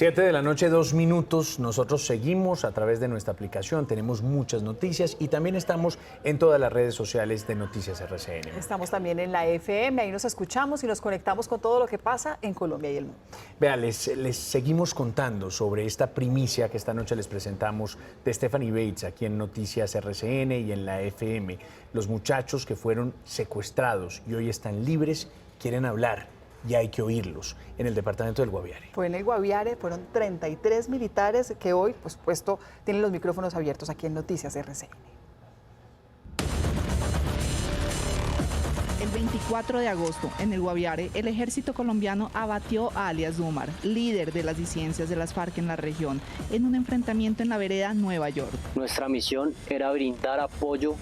7 de la noche, 2 minutos. Nosotros seguimos a través de nuestra aplicación. Tenemos muchas noticias y también estamos en todas las redes sociales de Noticias RCN. Estamos también en la FM, ahí nos escuchamos y nos conectamos con todo lo que pasa en Colombia y el mundo. Vea, les seguimos contando sobre esta primicia que esta noche les presentamos de Stephanie Bates aquí en Noticias RCN y en la FM. Los muchachos que fueron secuestrados y hoy están libres quieren hablar. Y hay que oírlos en el departamento del Guaviare. Fue en el Guaviare, fueron 33 militares que hoy, por supuesto, tienen los micrófonos abiertos aquí en Noticias RCN. El 24 de agosto, en el Guaviare, el ejército colombiano abatió a alias Dumar, líder de las disidencias de las FARC en la región, en un enfrentamiento en la vereda Nueva York. Nuestra misión era brindar apoyo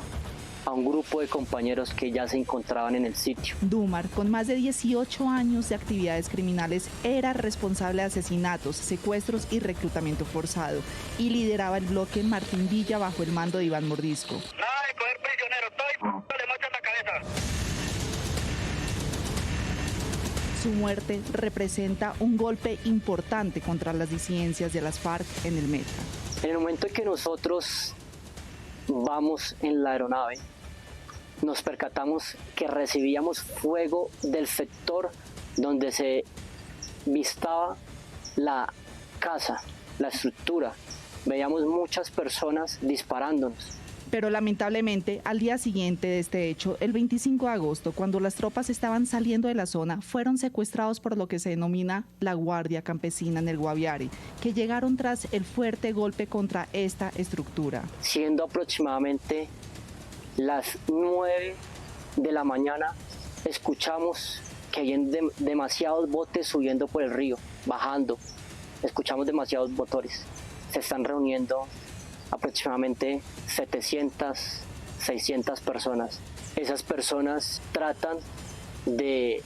a un grupo de compañeros que ya se encontraban en el sitio. Dumar, con más de 18 años de actividades criminales, era responsable de asesinatos, secuestros y reclutamiento forzado y lideraba el bloque Martín Villa bajo el mando de Iván Mordisco. Nada de coger prisioneros, le mochan la cabeza. Su muerte representa un golpe importante contra las disidencias de las FARC en el Meta. En el momento en que nosotros vamos en la aeronave, nos percatamos que recibíamos fuego del sector donde se vistaba la casa, la estructura. Veíamos muchas personas disparándonos. Pero lamentablemente, al día siguiente de este hecho, el 25 de agosto, cuando las tropas estaban saliendo de la zona, fueron secuestrados por lo que se denomina la Guardia Campesina en el Guaviare, que llegaron tras el fuerte golpe contra esta estructura. Siendo aproximadamente las 9 de la mañana, escuchamos que hay demasiados botes subiendo por el río, bajando. Escuchamos demasiados motores. Se están reuniendo aproximadamente 700, 600 personas. Esas personas tratan de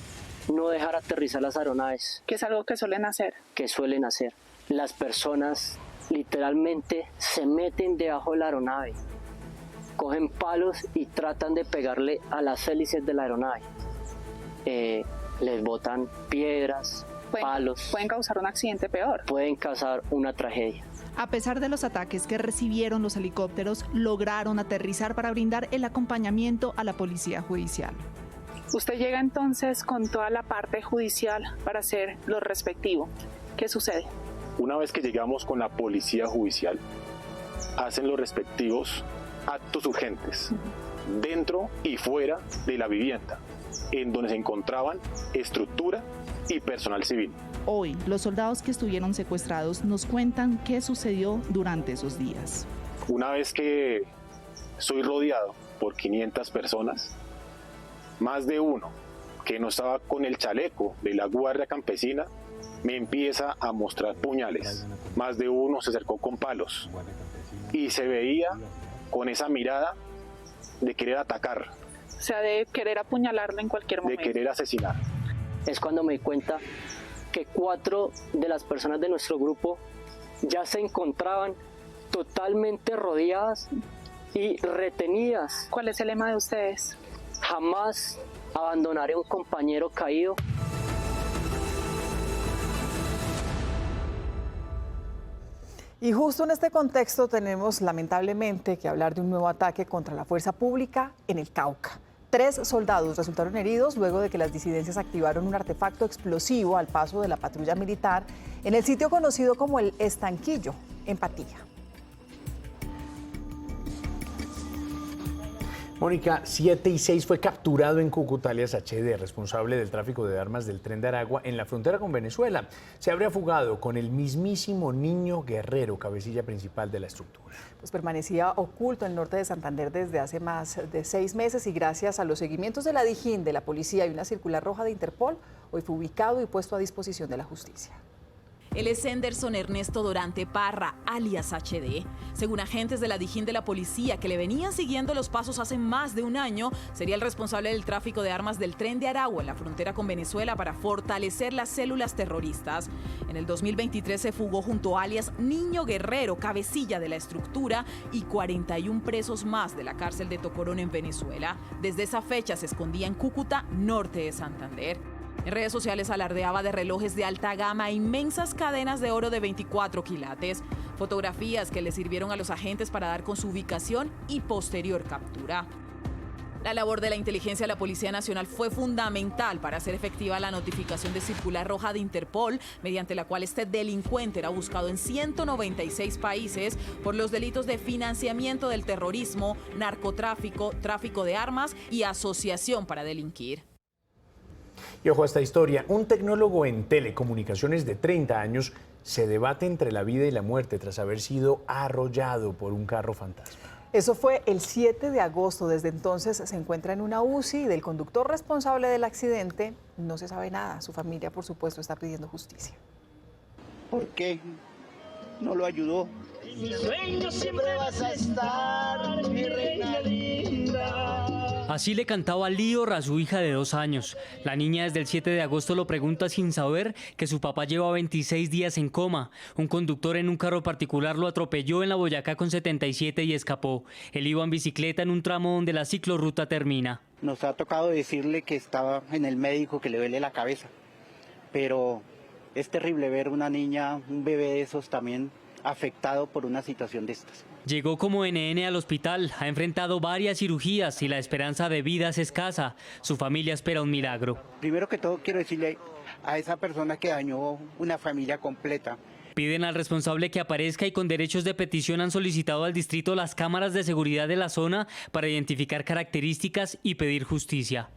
no dejar aterrizar las aeronaves. ¿Qué es algo que suelen hacer? Que suelen hacer. Las personas literalmente se meten debajo de la aeronave, cogen palos y tratan de pegarle a las hélices de la aeronave. Les botan piedras, palos. Pueden causar un accidente peor. Pueden causar una tragedia. A pesar de los ataques que recibieron los helicópteros, lograron aterrizar para brindar el acompañamiento a la policía judicial. Usted llega entonces con toda la parte judicial para hacer lo respectivo. ¿Qué sucede? Una vez que llegamos con la policía judicial, hacen los respectivos actos urgentes dentro y fuera de la vivienda, en donde se encontraban estructura y personal civil. Hoy, los soldados que estuvieron secuestrados nos cuentan qué sucedió durante esos días. Una vez que soy rodeado por 500 personas, más de uno que no estaba con el chaleco de la Guardia Campesina me empieza a mostrar puñales. Más de uno se acercó con palos y se veía con esa mirada de querer atacar. O sea, de querer apuñalarlo en cualquier momento. De querer asesinar. Es cuando me di cuenta que 4 de las personas de nuestro grupo ya se encontraban totalmente rodeadas y retenidas. ¿Cuál es el lema de ustedes? Jamás abandonaré a un compañero caído. Y justo en este contexto tenemos lamentablemente que hablar de un nuevo ataque contra la fuerza pública en el Cauca. 3 soldados resultaron heridos luego de que las disidencias activaron un artefacto explosivo al paso de la patrulla militar en el sitio conocido como el Estanquillo, en Patilla. Mónica, 7-6 fue capturado en Cúcuta, alias HD, responsable del tráfico de armas del Tren de Aragua en la frontera con Venezuela. Se habría fugado con el mismísimo Niño Guerrero, cabecilla principal de la estructura. Pues permanecía oculto en el norte de Santander desde hace más de 6 meses y gracias a los seguimientos de la Dijín, de la policía y una circular roja de Interpol, hoy fue ubicado y puesto a disposición de la justicia. Él es Henderson Ernesto Dorante Parra, alias HD. Según agentes de la Dijín de la policía que le venían siguiendo los pasos hace más de un año, sería el responsable del tráfico de armas del Tren de Aragua en la frontera con Venezuela para fortalecer las células terroristas. En el 2023 se fugó junto a alias Niño Guerrero, cabecilla de la estructura, y 41 presos más de la cárcel de Tocorón en Venezuela. Desde esa fecha se escondía en Cúcuta, norte de Santander. En redes sociales alardeaba de relojes de alta gama e inmensas cadenas de oro de 24 quilates, fotografías que le sirvieron a los agentes para dar con su ubicación y posterior captura. La labor de la inteligencia de la Policía Nacional fue fundamental para hacer efectiva la notificación de circular roja de Interpol, mediante la cual este delincuente era buscado en 196 países por los delitos de financiamiento del terrorismo, narcotráfico, tráfico de armas y asociación para delinquir. Y ojo a esta historia, un tecnólogo en telecomunicaciones de 30 años se debate entre la vida y la muerte tras haber sido arrollado por un carro fantasma. Eso fue el 7 de agosto. Desde entonces se encuentra en una UCI y del conductor responsable del accidente no se sabe nada. Su familia, por supuesto, está pidiendo justicia. ¿Por qué no lo ayudó? Mi sueño siempre vas a estar, mi reina linda. Así le cantaba Líor a su hija de 2 años. La niña desde el 7 de agosto lo pregunta sin saber que su papá lleva 26 días en coma. Un conductor en un carro particular lo atropelló en la Boyacá con 77 y escapó. Él iba en bicicleta en un tramo donde la ciclorruta termina. Nos ha tocado decirle que estaba en el médico, que le duele la cabeza. Pero es terrible ver una niña, un bebé de esos también afectado por una situación de estas. Llegó como NN al hospital, ha enfrentado varias cirugías y la esperanza de vida es escasa. Su familia espera un milagro. Primero que todo quiero decirle a esa persona que dañó una familia completa. Piden al responsable que aparezca y con derechos de petición han solicitado al distrito las cámaras de seguridad de la zona para identificar características y pedir justicia.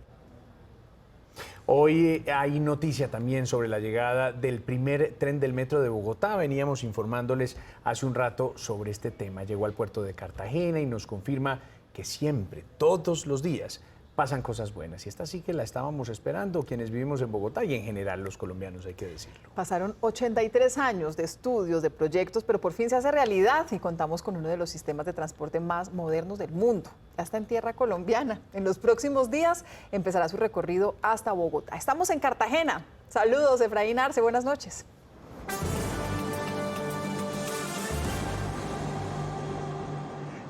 Hoy hay noticia también sobre la llegada del primer tren del metro de Bogotá. Veníamos informándoles hace un rato sobre este tema. Llegó al puerto de Cartagena y nos confirma que siempre, todos los días, pasan cosas buenas. Y esta sí que la estábamos esperando quienes vivimos en Bogotá y en general los colombianos, hay que decirlo. Pasaron 83 años de estudios, de proyectos, pero por fin se hace realidad y contamos con uno de los sistemas de transporte más modernos del mundo. Ya está en tierra colombiana. En los próximos días empezará su recorrido hasta Bogotá. Estamos en Cartagena. Saludos, Efraín Arce, buenas noches.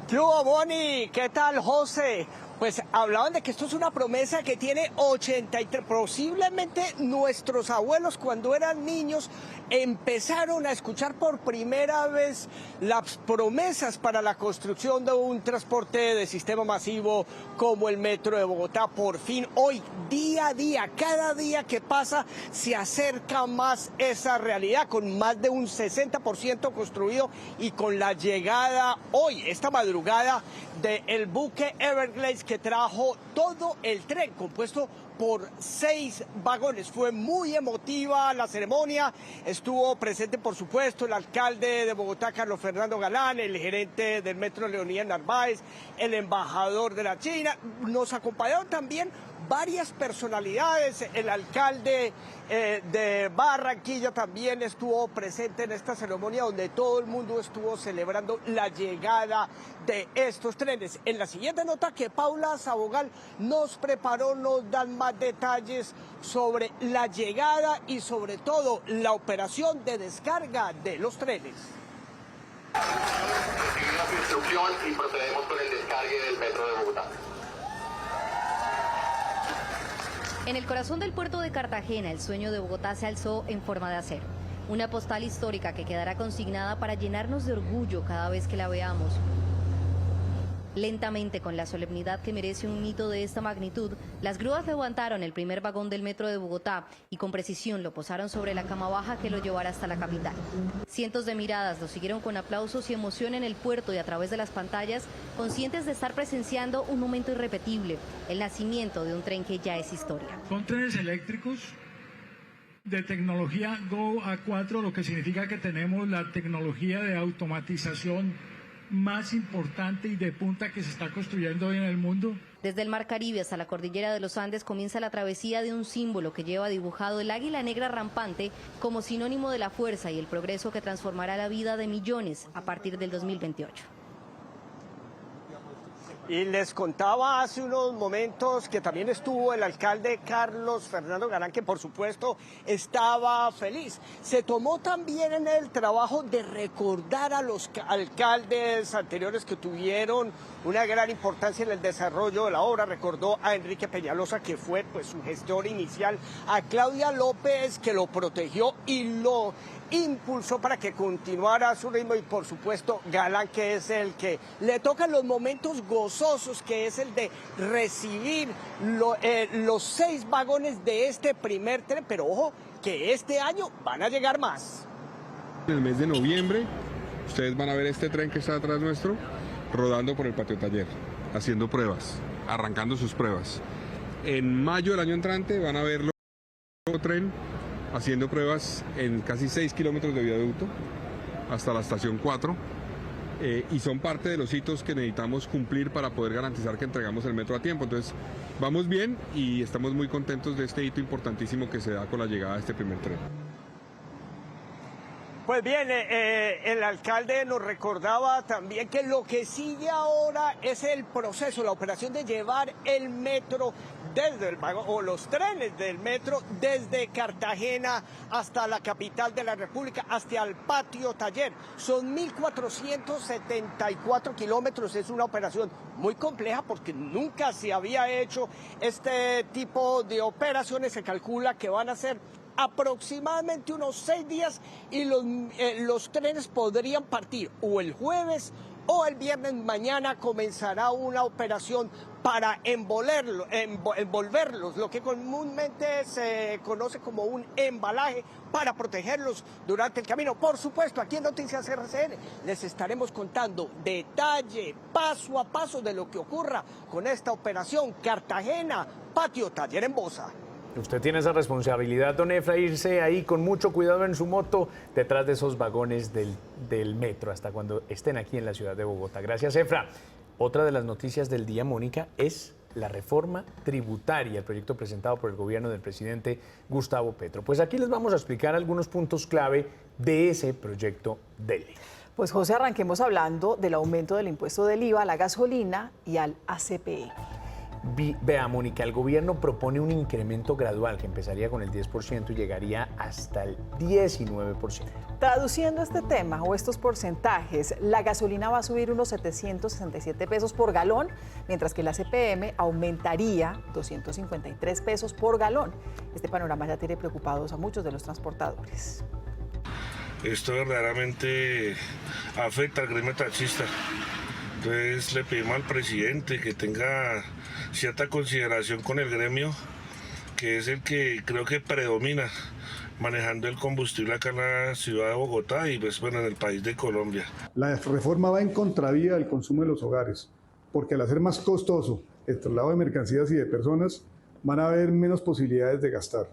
¿Qué hubo, Bonnie? ¿Qué tal, José? Pues hablaban de que esto es una promesa que tiene 83, posiblemente nuestros abuelos cuando eran niños empezaron a escuchar por primera vez las promesas para la construcción de un transporte de sistema masivo como el Metro de Bogotá. Por fin, hoy, día a día, cada día que pasa, se acerca más esa realidad, con más de un 60% construido y con la llegada hoy, esta madrugada, del buque Everglades que trajo todo el tren, compuesto por 6 vagones. Fue muy emotiva la ceremonia, estuvo presente por supuesto el alcalde de Bogotá, Carlos Fernando Galán, el gerente del Metro Leonidas Narváez, el embajador de la China. Nos acompañaron también varias personalidades, el alcalde de Barranquilla también estuvo presente en esta ceremonia donde todo el mundo estuvo celebrando la llegada de estos trenes. En la siguiente nota que Paula Sabogal nos preparó, nos dan más detalles sobre la llegada y sobre todo la operación de descarga de los trenes. Recibimos instrucción y procedemos con el descargue del Metro de Bogotá. En el corazón del puerto de Cartagena, el sueño de Bogotá se alzó en forma de acero. Una postal histórica que quedará consignada para llenarnos de orgullo cada vez que la veamos. Lentamente, con la solemnidad que merece un hito de esta magnitud, las grúas levantaron el primer vagón del Metro de Bogotá y con precisión lo posaron sobre la cama baja que lo llevará hasta la capital. Cientos de miradas lo siguieron con aplausos y emoción en el puerto y a través de las pantallas, conscientes de estar presenciando un momento irrepetible, el nacimiento de un tren que ya es historia. Son trenes eléctricos de tecnología Go A4, lo que significa que tenemos la tecnología de automatización más importante y de punta que se está construyendo hoy en el mundo. Desde el Mar Caribe hasta la cordillera de los Andes comienza la travesía de un símbolo que lleva dibujado el águila negra rampante como sinónimo de la fuerza y el progreso que transformará la vida de millones a partir del 2028. Y les contaba hace unos momentos que también estuvo el alcalde Carlos Fernando Galán, que por supuesto estaba feliz. Se tomó también en el trabajo de recordar a los alcaldes anteriores que tuvieron una gran importancia en el desarrollo de la obra. Recordó a Enrique Peñalosa, que fue pues su gestor inicial, a Claudia López, que lo protegió y lo impulsó para que continuara a su ritmo, y por supuesto Galán, que es el que le tocan los momentos gozosos, que es el de recibir los 6 vagones de este primer tren, pero ojo, que este año van a llegar más. En el mes de noviembre ustedes van a ver este tren que está atrás nuestro rodando por el patio taller, haciendo pruebas, arrancando sus pruebas. En mayo del año entrante van a verlo tren haciendo pruebas en casi 6 kilómetros de viaducto hasta la estación 4, y son parte de los hitos que necesitamos cumplir para poder garantizar que entregamos el metro a tiempo. Entonces vamos bien y estamos muy contentos de este hito importantísimo que se da con la llegada de este primer tren. Pues bien, el alcalde nos recordaba también que lo que sigue ahora es el proceso, la operación de llevar el metro desde el vagón, o los trenes del metro desde Cartagena hasta la capital de la República, hasta el patio taller. Son 1.474 kilómetros, es una operación muy compleja porque nunca se había hecho este tipo de operaciones. Se calcula que van a ser aproximadamente unos 6 días y los trenes podrían partir o el jueves o el viernes. Mañana comenzará una operación para envolverlos, lo que comúnmente se conoce como un embalaje, para protegerlos durante el camino. Por supuesto, aquí en Noticias RCN les estaremos contando detalle, paso a paso, de lo que ocurra con esta operación Cartagena, patio taller en Bosa. Usted tiene esa responsabilidad, don Efra, irse ahí con mucho cuidado en su moto detrás de esos vagones del metro hasta cuando estén aquí en la ciudad de Bogotá. Gracias, Efra. Otra de las noticias del día, Mónica, es la reforma tributaria, el proyecto presentado por el gobierno del presidente Gustavo Petro. Pues aquí les vamos a explicar algunos puntos clave de ese proyecto de ley. Pues José, arranquemos hablando del aumento del impuesto del IVA a la gasolina y al ACPE. Vea, Mónica, el gobierno propone un incremento gradual que empezaría con el 10% y llegaría hasta el 19%. Traduciendo este tema o estos porcentajes, la gasolina va a subir unos 767 pesos por galón, mientras que la CPM aumentaría 253 pesos por galón. Este panorama ya tiene preocupados a muchos de los transportadores. Esto verdaderamente afecta al gremio taxista. Entonces le pedimos al presidente que tenga cierta consideración con el gremio, que es el que creo que predomina manejando el combustible acá en la ciudad de Bogotá y pues bueno, en el país de Colombia. La reforma va en contravía del consumo de los hogares, porque al hacer más costoso el traslado de mercancías y de personas, van a haber menos posibilidades de gastar.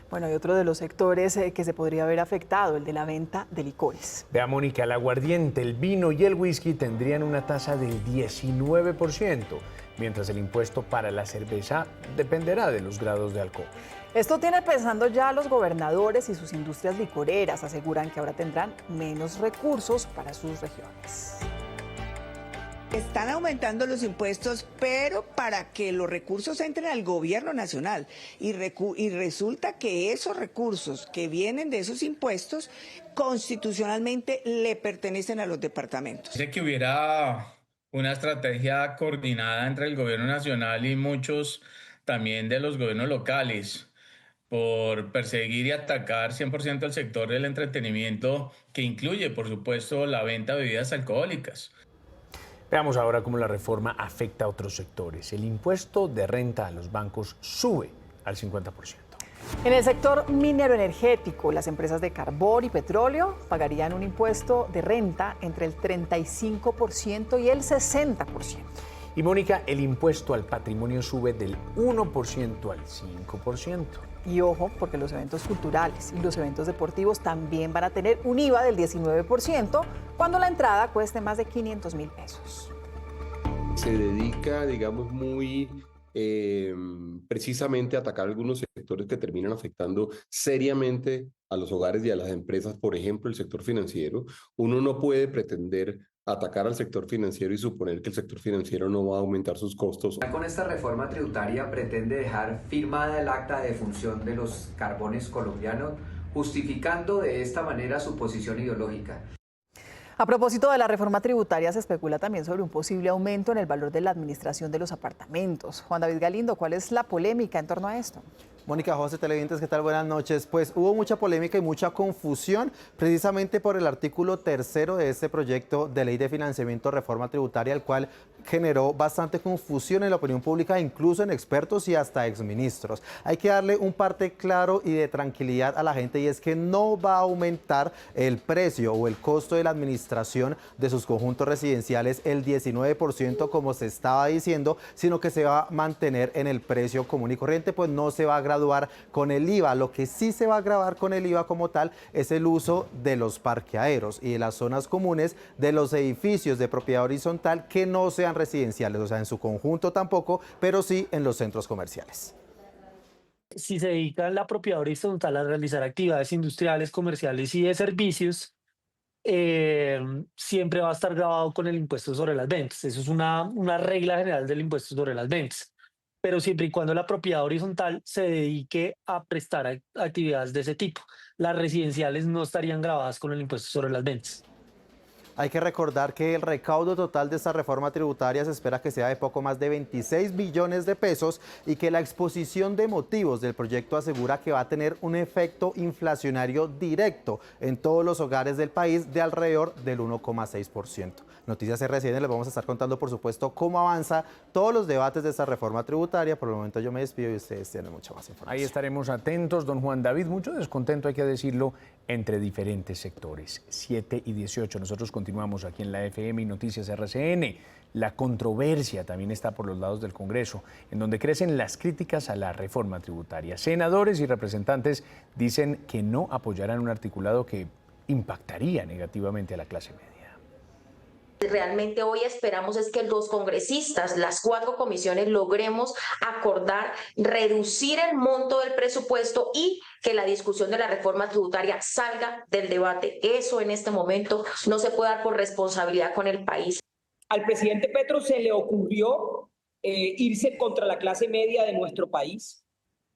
Bueno, hay otro de los sectores que se podría haber afectado, el de la venta de licores. Vea, Mónica, el aguardiente, el vino y el whisky tendrían una tasa del 19%, mientras el impuesto para la cerveza dependerá de los grados de alcohol. Esto tiene pensando ya los gobernadores y sus industrias licoreras. Aseguran que ahora tendrán menos recursos para sus regiones. Están aumentando los impuestos, pero para que los recursos entren al gobierno nacional. Y resulta que esos recursos que vienen de esos impuestos constitucionalmente le pertenecen a los departamentos. Dice que hubiera una estrategia coordinada entre el gobierno nacional y muchos también de los gobiernos locales por perseguir y atacar 100% el sector del entretenimiento, que incluye, por supuesto, la venta de bebidas alcohólicas. Veamos ahora cómo la reforma afecta a otros sectores. El impuesto de renta a los bancos sube al 50%. En el sector minero energético, las empresas de carbón y petróleo pagarían un impuesto de renta entre el 35% y el 60%. Y Mónica, el impuesto al patrimonio sube del 1% al 5%. Y ojo, porque los eventos culturales y los eventos deportivos también van a tener un IVA del 19% cuando la entrada cueste más de 500.000 pesos. Se dedica, digamos, muy precisamente a atacar algunos sectores que terminan afectando seriamente a los hogares y a las empresas. Por ejemplo, el sector financiero. Uno no puede pretender atacar al sector financiero y suponer que el sector financiero no va a aumentar sus costos. Con esta reforma tributaria pretende dejar firmada el acta de defunción de los carbones colombianos, justificando de esta manera su posición ideológica. A propósito de la reforma tributaria, se especula también sobre un posible aumento en el valor de la administración de los apartamentos. Juan David Galindo, ¿cuál es la polémica en torno a esto? Mónica, José, televidentes, ¿qué tal? Buenas noches. Pues hubo mucha polémica y mucha confusión precisamente por el artículo 3º de este proyecto de ley de financiamiento reforma tributaria, el cual generó bastante confusión en la opinión pública, incluso en expertos y hasta exministros. Hay que darle un parte claro y de tranquilidad a la gente, y es que no va a aumentar el precio o el costo de la administración de sus conjuntos residenciales el 19% como se estaba diciendo, sino que se va a mantener en el precio común y corriente, pues no se va a graduar con el IVA. Lo que sí se va a grabar con el IVA como tal es el uso de los parqueaderos y de las zonas comunes de los edificios de propiedad horizontal que no sean residenciales, o sea, en su conjunto tampoco, pero sí en los centros comerciales. Si se dedica la propiedad horizontal a realizar actividades industriales, comerciales y de servicios, siempre va a estar grabado con el impuesto sobre las ventas. Eso es una regla general del impuesto sobre las ventas. Pero siempre y cuando la propiedad horizontal se dedique a prestar actividades de ese tipo. Las residenciales no estarían grabadas con el impuesto sobre las ventas. Hay que recordar que el recaudo total de esta reforma tributaria se espera que sea de poco más de 26 billones de pesos y que la exposición de motivos del proyecto asegura que va a tener un efecto inflacionario directo en todos los hogares del país de alrededor del 1,6%. Noticias RCN les vamos a estar contando, por supuesto, cómo avanza todos los debates de esta reforma tributaria. Por el momento yo me despido y ustedes tienen mucha más información. Ahí estaremos atentos, don Juan David. Mucho descontento, hay que decirlo, entre diferentes sectores. 7:18. Nosotros continuamos aquí en la FM y Noticias RCN. La controversia también está por los lados del Congreso, en donde crecen las críticas a la reforma tributaria. Senadores y representantes dicen que no apoyarán un articulado que impactaría negativamente a la clase media. Realmente hoy esperamos es que los congresistas, las 4 comisiones, logremos acordar, reducir el monto del presupuesto y que la discusión de la reforma tributaria salga del debate. Eso en este momento no se puede dar por responsabilidad con el país. Al presidente Petro se le ocurrió irse contra la clase media de nuestro país,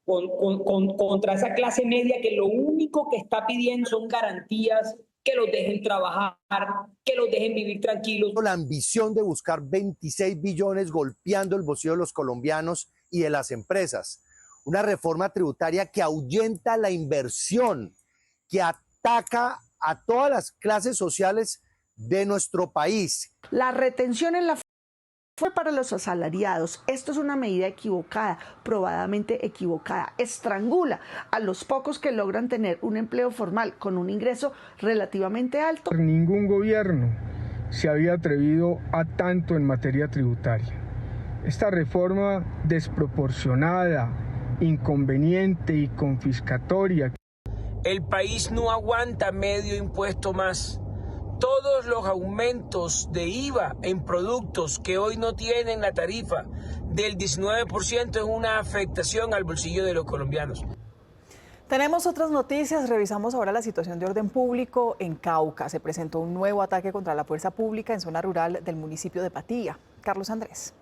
contra esa clase media que lo único que está pidiendo son garantías, que los dejen trabajar, que los dejen vivir tranquilos. La ambición de buscar 26 billones golpeando el bolsillo de los colombianos y de las empresas. Una reforma tributaria que ahuyenta la inversión, que ataca a todas las clases sociales de nuestro país. La retención en la fue para los asalariados. Esto es una medida equivocada, probadamente equivocada. Estrangula a los pocos que logran tener un empleo formal con un ingreso relativamente alto. Ningún gobierno se había atrevido a tanto en materia tributaria. Esta reforma desproporcionada, inconveniente y confiscatoria. El país no aguanta medio impuesto más. Todos los aumentos de IVA en productos que hoy no tienen la tarifa del 19% es una afectación al bolsillo de los colombianos. Tenemos otras noticias. Revisamos ahora la situación de orden público en Cauca. Se presentó un nuevo ataque contra la fuerza pública en zona rural del municipio de Patía. Carlos Andrés.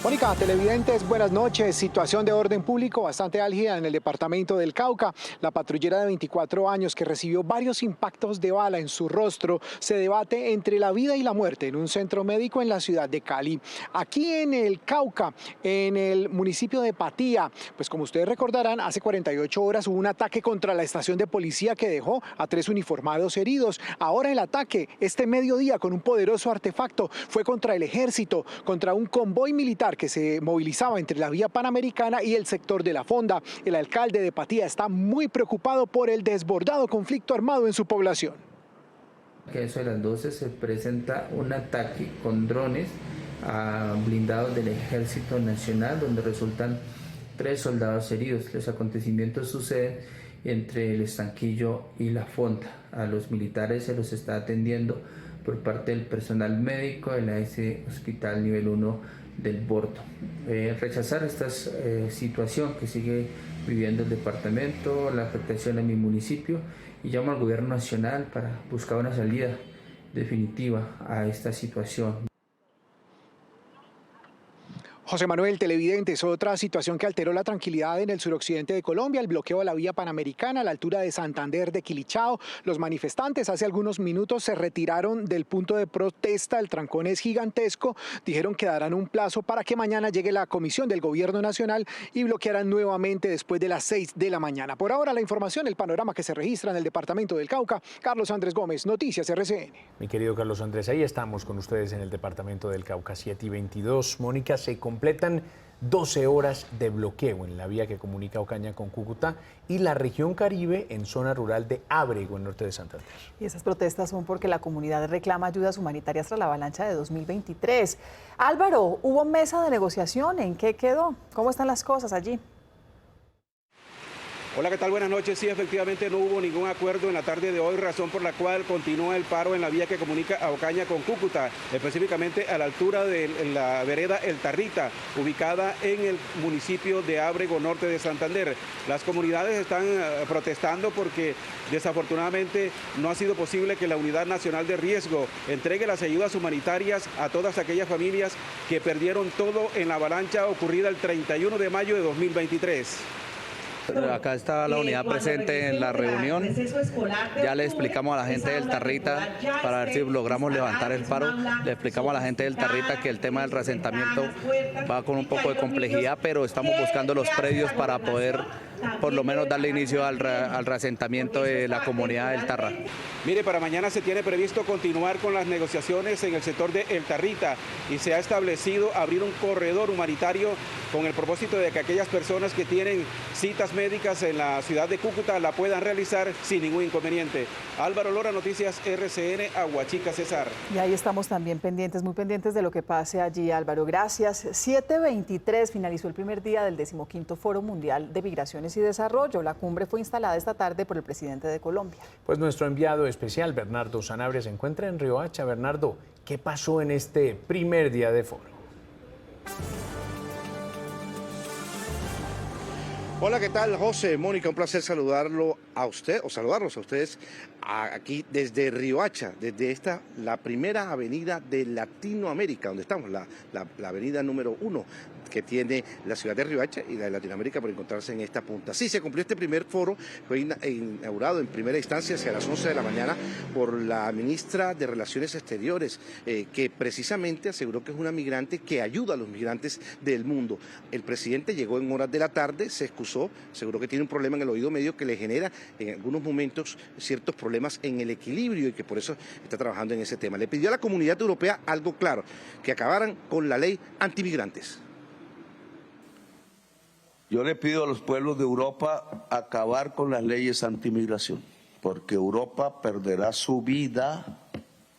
Mónica, televidentes, buenas noches. Situación de orden público bastante álgida en el departamento del Cauca. La patrullera de 24 años que recibió varios impactos de bala en su rostro se debate entre la vida y la muerte en un centro médico en la ciudad de Cali. Aquí en el Cauca, en el municipio de Patía, pues como ustedes recordarán, hace 48 horas hubo un ataque contra la estación de policía que dejó a 3 uniformados heridos. Ahora el ataque, este mediodía, con un poderoso artefacto, fue contra el ejército, contra un convoy militar que se movilizaba entre la vía Panamericana y el sector de la Fonda. El alcalde de Patía está muy preocupado por el desbordado conflicto armado en su población. Que eso de las 12 se presenta un ataque con drones a blindados del Ejército Nacional, donde resultan 3 soldados heridos. Los acontecimientos suceden entre el Estanquillo y la Fonda. A los militares se los está atendiendo por parte del personal médico de la Hospital Nivel 1 del Bordo. Rechazar esta situación que sigue viviendo el departamento, la afectación a mi municipio, y llamo al gobierno nacional para buscar una salida definitiva a esta situación. José Manuel, televidentes, otra situación que alteró la tranquilidad en el suroccidente de Colombia, el bloqueo a la vía panamericana a la altura de Santander de Quilichao. Los manifestantes hace algunos minutos se retiraron del punto de protesta, el trancón es gigantesco, dijeron que darán un plazo para que mañana llegue la comisión del gobierno nacional y bloquearán nuevamente después de las 6 de la mañana. Por ahora la información, el panorama que se registra en el departamento del Cauca. Carlos Andrés Gómez, Noticias RCN. Mi querido Carlos Andrés, ahí estamos con ustedes en el departamento del Cauca, 7:22. Mónica, se completan 12 horas de bloqueo en la vía que comunica Ocaña con Cúcuta y la región Caribe en zona rural de Ábrego, en norte de Santander. Y esas protestas son porque la comunidad reclama ayudas humanitarias tras la avalancha de 2023. Álvaro, ¿hubo mesa de negociación? ¿En qué quedó? ¿Cómo están las cosas allí? Hola, ¿qué tal? Buenas noches. Sí, efectivamente no hubo ningún acuerdo en la tarde de hoy, razón por la cual continúa el paro en la vía que comunica a Ocaña con Cúcuta, específicamente a la altura de la vereda El Tarrita, ubicada en el municipio de Ábrego, norte de Santander. Las comunidades están protestando porque desafortunadamente no ha sido posible que la Unidad Nacional de Riesgo entregue las ayudas humanitarias a todas aquellas familias que perdieron todo en la avalancha ocurrida el 31 de mayo de 2023. Acá está la unidad presente en la reunión. Ya le explicamos a la gente del Tarrita para ver si logramos levantar el paro. Le explicamos a la gente del Tarrita que el tema del reasentamiento va con un poco de complejidad, pero estamos buscando los predios para poder por lo menos darle inicio al reasentamiento de la comunidad del Tarra. Mire, para mañana se tiene previsto continuar con las negociaciones en el sector de El Tarrita y se ha establecido abrir un corredor humanitario con el propósito de que aquellas personas que tienen citas médicas en la ciudad de Cúcuta la puedan realizar sin ningún inconveniente. Álvaro Lora, Noticias RCN, Aguachica, Cesar. Y ahí estamos también pendientes, muy pendientes de lo que pase allí, Álvaro. Gracias. 7:23 finalizó el primer día del 15º Foro Mundial de Migraciones y Desarrollo. La cumbre fue instalada esta tarde por el presidente de Colombia. Pues nuestro enviado especial, Bernardo Sanabria, se encuentra en Riohacha. Bernardo, ¿qué pasó en este primer día de foro? Hola, ¿qué tal, José? Mónica, un placer saludarlo a usted, o saludarlos a ustedes aquí desde Riohacha, desde la primera avenida de Latinoamérica, donde estamos, la avenida número 1 que tiene la ciudad de Riohacha y la de Latinoamérica por encontrarse en esta punta. Sí, se cumplió este primer foro, fue inaugurado en primera instancia hacia las 11 de la mañana por la ministra de Relaciones Exteriores, que precisamente aseguró que es una migrante que ayuda a los migrantes del mundo. El presidente llegó en horas de la tarde, se excusó, aseguró que tiene un problema en el oído medio que le genera en algunos momentos ciertos problemas en el equilibrio y que por eso está trabajando en ese tema. Le pidió a la comunidad europea algo claro, que acabaran con la ley antimigrantes. Yo le pido a los pueblos de Europa acabar con las leyes antimigración, porque Europa perderá su vida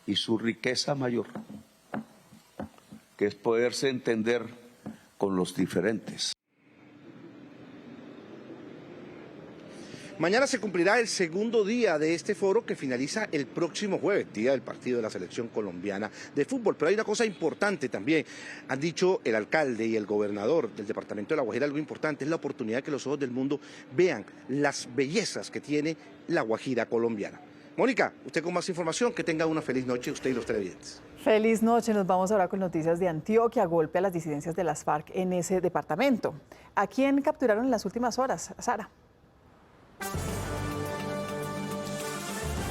y su riqueza mayor, que es poderse entender con los diferentes. Mañana se cumplirá el segundo día de este foro que finaliza el próximo jueves, día del partido de la selección colombiana de fútbol. Pero hay una cosa importante también. Han dicho el alcalde y el gobernador del departamento de La Guajira algo importante, es la oportunidad de que los ojos del mundo vean las bellezas que tiene la Guajira colombiana. Mónica, usted con más información, que tenga una feliz noche usted y los televidentes. Feliz noche, nos vamos ahora con noticias de Antioquia, golpe a las disidencias de las FARC en ese departamento. ¿A quién capturaron en las últimas horas, Sara?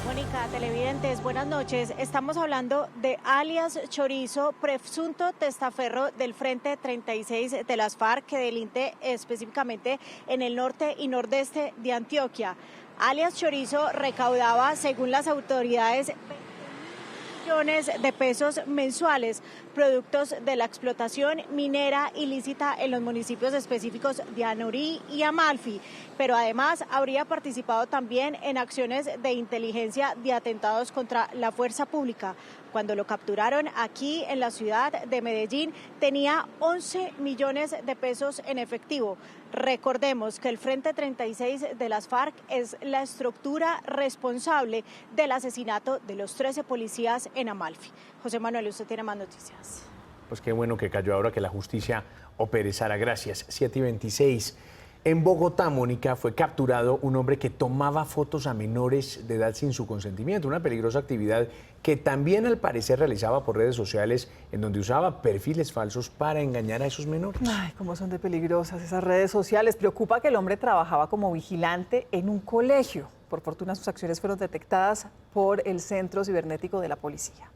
Mónica, televidentes, buenas noches. Estamos hablando de alias Chorizo, presunto testaferro del Frente 36 de las FARC, que delinque específicamente en el norte y nordeste de Antioquia. Alias Chorizo recaudaba, según las autoridades, millones de pesos mensuales, productos de la explotación minera ilícita en los municipios específicos de Anorí y Amalfi, pero además habría participado también en acciones de inteligencia de atentados contra la fuerza pública. Cuando lo capturaron aquí en la ciudad de Medellín, tenía 11 millones de pesos en efectivo. Recordemos que el Frente 36 de las FARC es la estructura responsable del asesinato de los 13 policías en Amalfi. José Manuel, usted tiene más noticias. Pues qué bueno que cayó ahora que la justicia opere, Sara. Gracias. 7:26. En Bogotá, Mónica, fue capturado un hombre que tomaba fotos a menores de edad sin su consentimiento, una peligrosa actividad que también al parecer realizaba por redes sociales, en donde usaba perfiles falsos para engañar a esos menores. Ay, cómo son de peligrosas esas redes sociales. Preocupa que el hombre trabajaba como vigilante en un colegio. Por fortuna, sus acciones fueron detectadas por el Centro Cibernético de la Policía.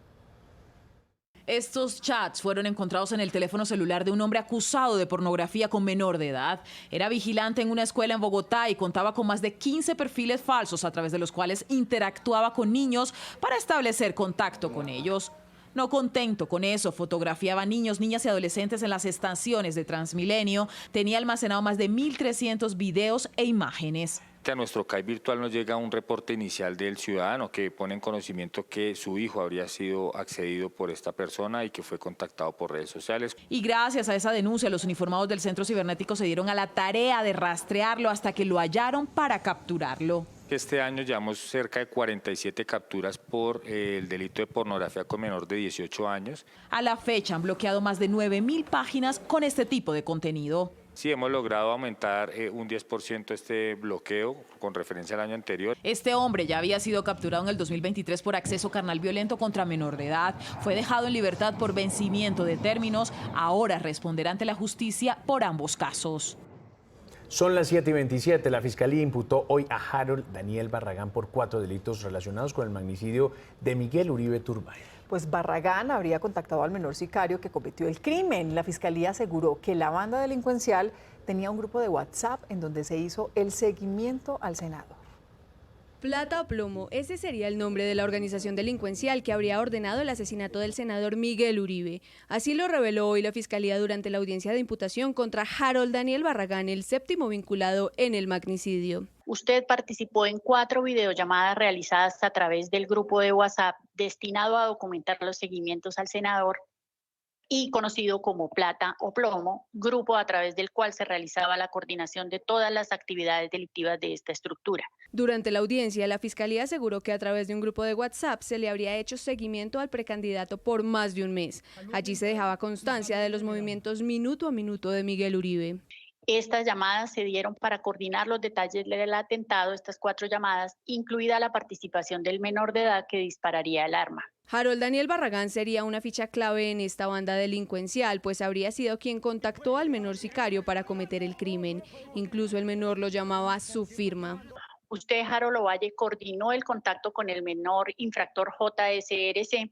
Estos chats fueron encontrados en el teléfono celular de un hombre acusado de pornografía con menor de edad. Era vigilante en una escuela en Bogotá y contaba con más de 15 perfiles falsos a través de los cuales interactuaba con niños para establecer contacto con ellos. No contento con eso, fotografiaba niños, niñas y adolescentes en las estaciones de Transmilenio. Tenía almacenado más de 1.300 videos e imágenes. A nuestro CAI virtual nos llega un reporte inicial del ciudadano que pone en conocimiento que su hijo habría sido accedido por esta persona y que fue contactado por redes sociales. Y gracias a esa denuncia, los uniformados del Centro Cibernético se dieron a la tarea de rastrearlo hasta que lo hallaron para capturarlo. Este año llevamos cerca de 47 capturas por el delito de pornografía con menor de 18 años. A la fecha han bloqueado más de 9.000 páginas con este tipo de contenido. Sí, hemos logrado aumentar un 10% este bloqueo con referencia al año anterior. Este hombre ya había sido capturado en el 2023 por acceso carnal violento contra menor de edad. Fue dejado en libertad por vencimiento de términos. Ahora responderá ante la justicia por ambos casos. Son las 7:27. La Fiscalía imputó hoy a Harold Daniel Barragán por 4 delitos relacionados con el magnicidio de Miguel Uribe Turbay. Pues Barragán habría contactado al menor sicario que cometió el crimen. La Fiscalía aseguró que la banda delincuencial tenía un grupo de WhatsApp en donde se hizo el seguimiento al senador. Plata o Plomo, ese sería el nombre de la organización delincuencial que habría ordenado el asesinato del senador Miguel Uribe. Así lo reveló hoy la Fiscalía durante la audiencia de imputación contra Harold Daniel Barragán, el séptimo vinculado en el magnicidio. Usted participó en 4 videollamadas realizadas a través del grupo de WhatsApp destinado a documentar los seguimientos al senador y conocido como Plata o Plomo, grupo a través del cual se realizaba la coordinación de todas las actividades delictivas de esta estructura. Durante la audiencia, la Fiscalía aseguró que a través de un grupo de WhatsApp se le habría hecho seguimiento al precandidato por más de un mes. Allí se dejaba constancia de los movimientos minuto a minuto de Miguel Uribe. Estas llamadas se dieron para coordinar los detalles del atentado, estas 4 llamadas, incluida la participación del menor de edad que dispararía el arma. Harold Daniel Barragán sería una ficha clave en esta banda delincuencial, pues habría sido quien contactó al menor sicario para cometer el crimen. Incluso el menor lo llamaba su firma. Usted, Harold Ovalle, coordinó el contacto con el menor infractor JSRC,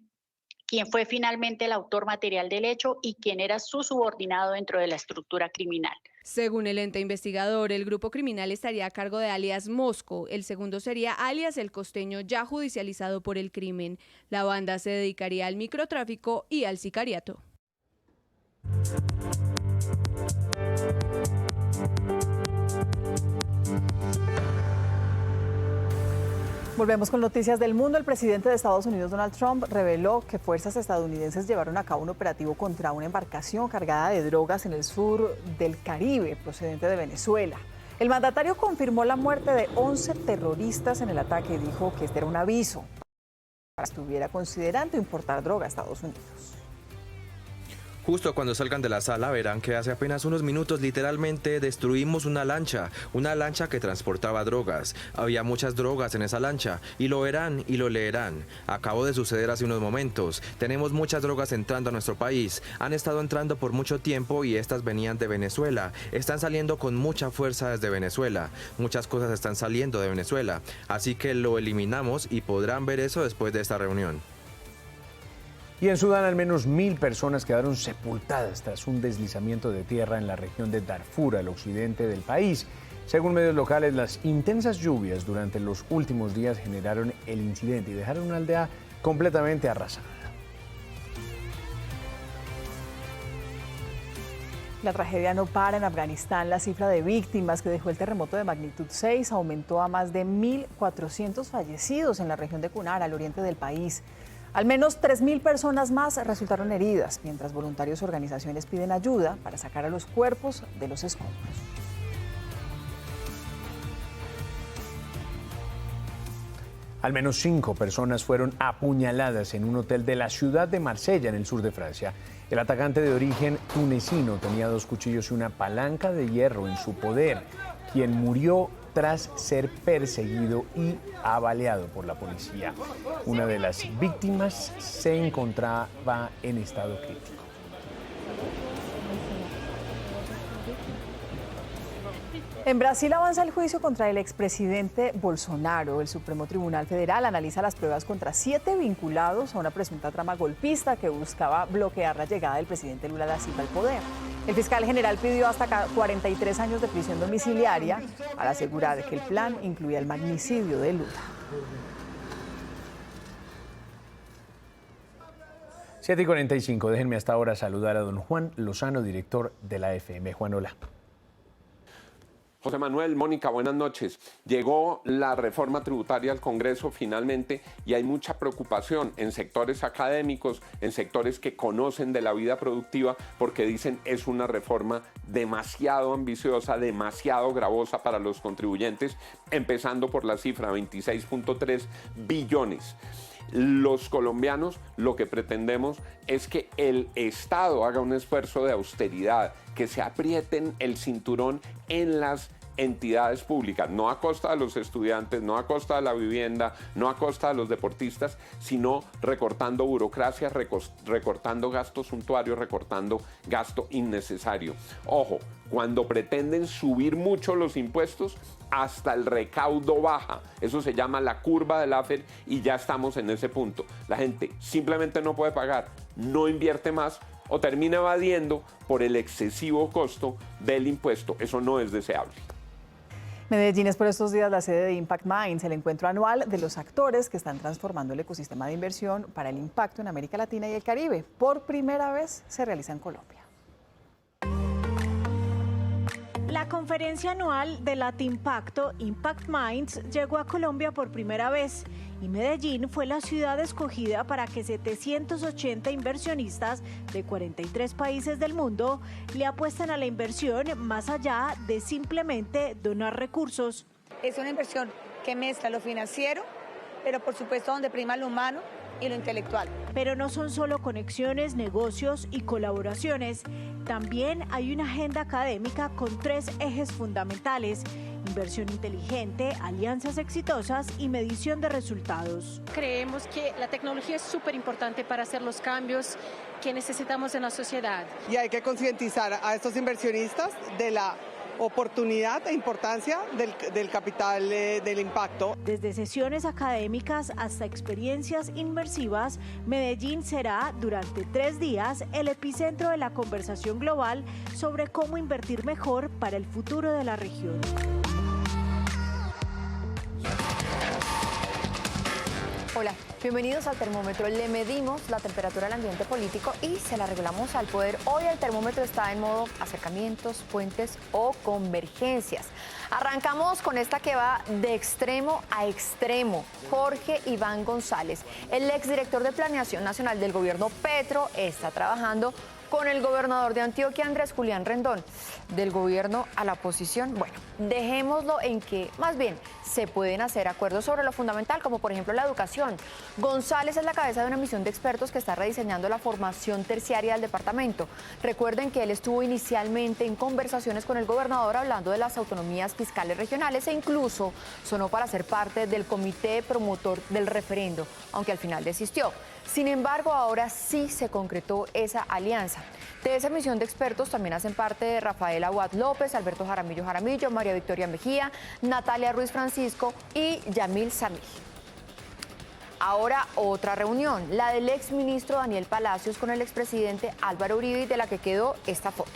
quien fue finalmente el autor material del hecho y quien era su subordinado dentro de la estructura criminal. Según el ente investigador, el grupo criminal estaría a cargo de alias Mosco. El segundo sería alias El Costeño, ya judicializado por el crimen. La banda se dedicaría al microtráfico y al sicariato. Volvemos con noticias del mundo. El presidente de Estados Unidos, Donald Trump, reveló que fuerzas estadounidenses llevaron a cabo un operativo contra una embarcación cargada de drogas en el sur del Caribe, procedente de Venezuela. El mandatario confirmó la muerte de 11 terroristas en el ataque y dijo que este era un aviso para que estuviera considerando importar droga a Estados Unidos. Justo cuando salgan de la sala verán que hace apenas unos minutos literalmente destruimos una lancha que transportaba drogas. Había muchas drogas en esa lancha y lo verán y lo leerán. Acabó de suceder hace unos momentos. Tenemos muchas drogas entrando a nuestro país. Han estado entrando por mucho tiempo y estas venían de Venezuela. Están saliendo con mucha fuerza desde Venezuela. Muchas cosas están saliendo de Venezuela. Así que lo eliminamos y podrán ver eso después de esta reunión. Y en Sudán al menos 1.000 personas quedaron sepultadas tras un deslizamiento de tierra en la región de Darfur, al occidente del país. Según medios locales, las intensas lluvias durante los últimos días generaron el incidente y dejaron una aldea completamente arrasada. La tragedia no para en Afganistán. La cifra de víctimas que dejó el terremoto de magnitud 6 aumentó a más de 1.400 fallecidos en la región de Kunar, al oriente del país. Al menos 3.000 personas más resultaron heridas, mientras voluntarios y organizaciones piden ayuda para sacar a los cuerpos de los escombros. Al menos 5 personas fueron apuñaladas en un hotel de la ciudad de Marsella, en el sur de Francia. El atacante de origen tunecino tenía 2 cuchillos y una palanca de hierro en su poder, quien murió tras ser perseguido y apaleado por la policía. Una de las víctimas se encontraba en estado crítico. En Brasil avanza el juicio contra el expresidente Bolsonaro. El Supremo Tribunal Federal analiza las pruebas contra 7 vinculados a una presunta trama golpista que buscaba bloquear la llegada del presidente Lula da Silva al poder. El fiscal general pidió hasta 43 años de prisión domiciliaria al asegurar que el plan incluía el magnicidio de Lula. 7:45. Déjenme hasta ahora saludar a don Juan Lozano, director de la FM. Juan, hola. José Manuel, Mónica, buenas noches. Llegó la reforma tributaria al Congreso finalmente y hay mucha preocupación en sectores académicos, en sectores que conocen de la vida productiva, porque dicen es una reforma demasiado ambiciosa, demasiado gravosa para los contribuyentes, empezando por la cifra 26.3 billones. Los colombianos lo que pretendemos es que el Estado haga un esfuerzo de austeridad, que se aprieten el cinturón en las entidades públicas, no a costa de los estudiantes, no a costa de la vivienda, no a costa de los deportistas, sino recortando burocracia, recortando gasto suntuario, recortando gasto innecesario. Ojo, cuando pretenden subir mucho los impuestos, hasta el recaudo baja. Eso se llama la curva del Laffer y ya estamos en ese punto. La gente simplemente no puede pagar, no invierte más o termina evadiendo por el excesivo costo del impuesto. Eso no es deseable. Medellín es por estos días la sede de Impact Minds, el encuentro anual de los actores que están transformando el ecosistema de inversión para el impacto en América Latina y el Caribe. Por primera vez se realiza en Colombia. La conferencia anual de Latimpacto, Impact Minds, llegó a Colombia por primera vez y Medellín fue la ciudad escogida para que 780 inversionistas de 43 países del mundo le apuesten a la inversión más allá de simplemente donar recursos. Es una inversión que mezcla lo financiero, pero por supuesto donde prima lo humano y lo intelectual. Pero no son solo conexiones, negocios y colaboraciones. También hay una agenda académica con 3 ejes fundamentales: inversión inteligente, alianzas exitosas y medición de resultados. Creemos que la tecnología es súper importante para hacer los cambios que necesitamos en la sociedad. Y hay que concientizar a estos inversionistas de la oportunidad e importancia del capital del impacto. Desde sesiones académicas hasta experiencias inmersivas, Medellín será durante 3 días el epicentro de la conversación global sobre cómo invertir mejor para el futuro de la región. Hola, bienvenidos al termómetro. Le medimos la temperatura del ambiente político y se la regulamos al poder. Hoy el termómetro está en modo acercamientos, puentes o convergencias. Arrancamos con esta que va de extremo a extremo. Jorge Iván González, el exdirector de Planeación Nacional del gobierno Petro, está trabajando con el gobernador de Antioquia, Andrés Julián Rendón. Del gobierno a la oposición, bueno, dejémoslo en que más bien se pueden hacer acuerdos sobre lo fundamental, como por ejemplo la educación. González es la cabeza de una misión de expertos que está rediseñando la formación terciaria del departamento. Recuerden que él estuvo inicialmente en conversaciones con el gobernador hablando de las autonomías fiscales regionales e incluso sonó para ser parte del comité promotor del referendo, aunque al final desistió. Sin embargo, ahora sí se concretó esa alianza. De esa misión de expertos también hacen parte Rafael Aguad López, Alberto Jaramillo, María Victoria Mejía, Natalia Ruiz Francisco y Yamil Samil. Ahora otra reunión, la del exministro Daniel Palacios con el expresidente Álvaro Uribe, y de la que quedó esta foto.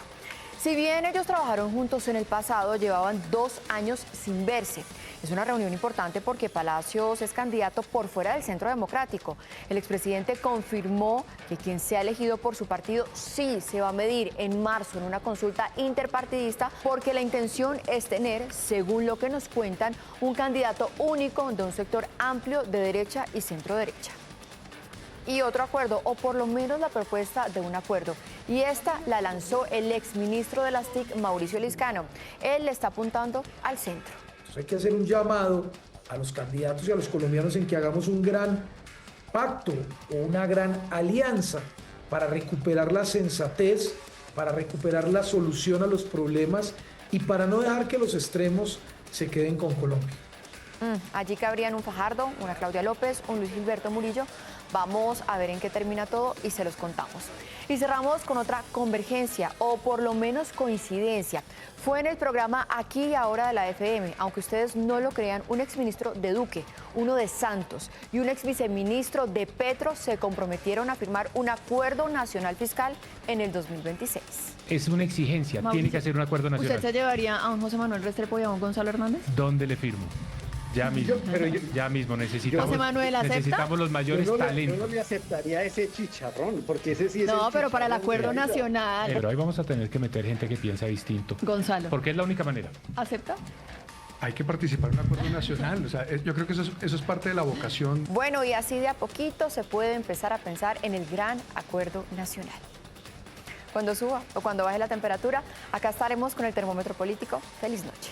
Si bien ellos trabajaron juntos en el pasado, llevaban 2 años sin verse. Es una reunión importante porque Palacios es candidato por fuera del Centro Democrático. El expresidente confirmó que quien sea elegido por su partido sí se va a medir en marzo en una consulta interpartidista, porque la intención es tener, según lo que nos cuentan, un candidato único de un sector amplio de derecha y centro derecha. Y otro acuerdo, o por lo menos la propuesta de un acuerdo. Y esta la lanzó el exministro de las TIC, Mauricio Liscano. Él le está apuntando al centro. Hay que hacer un llamado a los candidatos y a los colombianos en que hagamos un gran pacto o una gran alianza para recuperar la sensatez, para recuperar la solución a los problemas y para no dejar que los extremos se queden con Colombia. Allí cabrían un Fajardo, una Claudia López, un Luis Gilberto Murillo. Vamos a ver en qué termina todo y se los contamos. Y cerramos con otra convergencia, o por lo menos coincidencia. Fue en el programa Aquí y Ahora de la FM, aunque ustedes no lo crean, un exministro de Duque, uno de Santos y un exviceministro de Petro se comprometieron a firmar un acuerdo nacional fiscal en el 2026. Es una exigencia, tiene que hacer un acuerdo nacional. ¿Usted se llevaría a un José Manuel Restrepo y a un Gonzalo Hernández? ¿Dónde le firmo? Ya mismo, ya mismo necesitamos, José Manuel, ¿acepta? Necesitamos los mayores talentos. Yo no le aceptaría ese chicharrón, porque ese sí es No, pero para el acuerdo nacional. Pero ahí vamos a tener que meter gente que piensa distinto. Gonzalo. Porque es la única manera. ¿Acepta? Hay que participar en un acuerdo nacional, o sea, yo creo que eso es parte de la vocación. Bueno, y así de a poquito se puede empezar a pensar en el gran acuerdo nacional. Cuando suba o cuando baje la temperatura, acá estaremos con el termómetro político. Feliz noche.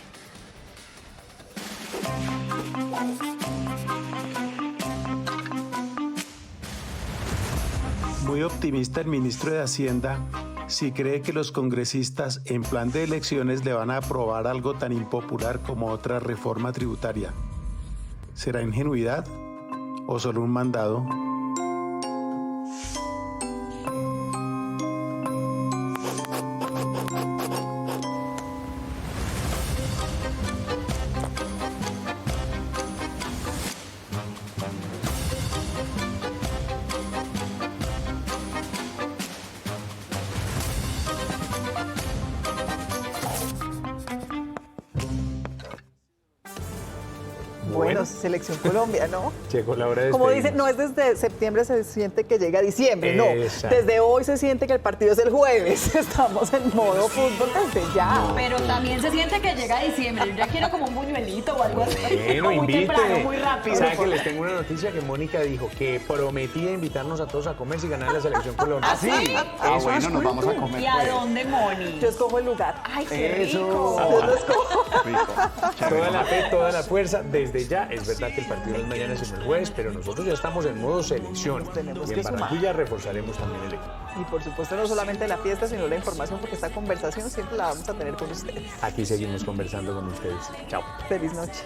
Muy optimista el ministro de Hacienda si cree que los congresistas en plan de elecciones le van a aprobar algo tan impopular como otra reforma tributaria. ¿Será ingenuidad o solo un mandado? Bueno, Selección Colombia, ¿no? Llegó la hora de Como despedirnos. dicen, no es desde septiembre se siente que llega diciembre, no. Exacto. Desde hoy se siente que el partido es el jueves. Estamos en modo fútbol desde ya. Pero también se siente que llega diciembre. Yo ya quiero como un buñuelito o algo así. Bueno, muy invite. temprano, muy rápido. ¿Sabe que les tengo una noticia que Mónica dijo? Que prometía invitarnos a todos a comer si ganara la Selección Colombia. ¿Ah, sí? Eso bueno, es nos vamos a culto. comer. ¿Y a dónde, Moni? Yo escojo el lugar. Ay, qué Eso. rico. Yo lo escojo. Toda la fe, toda la fuerza, desde ya. Es verdad que el partido es mañana, sino el jueves, pero nosotros ya estamos en modo selección. Tenemos Y que en sumar. Barranquilla reforzaremos también el equipo. Y por supuesto no solamente la fiesta, sino la información, porque esta conversación siempre la vamos a tener con ustedes. Aquí seguimos conversando con ustedes. Chao. Feliz noche.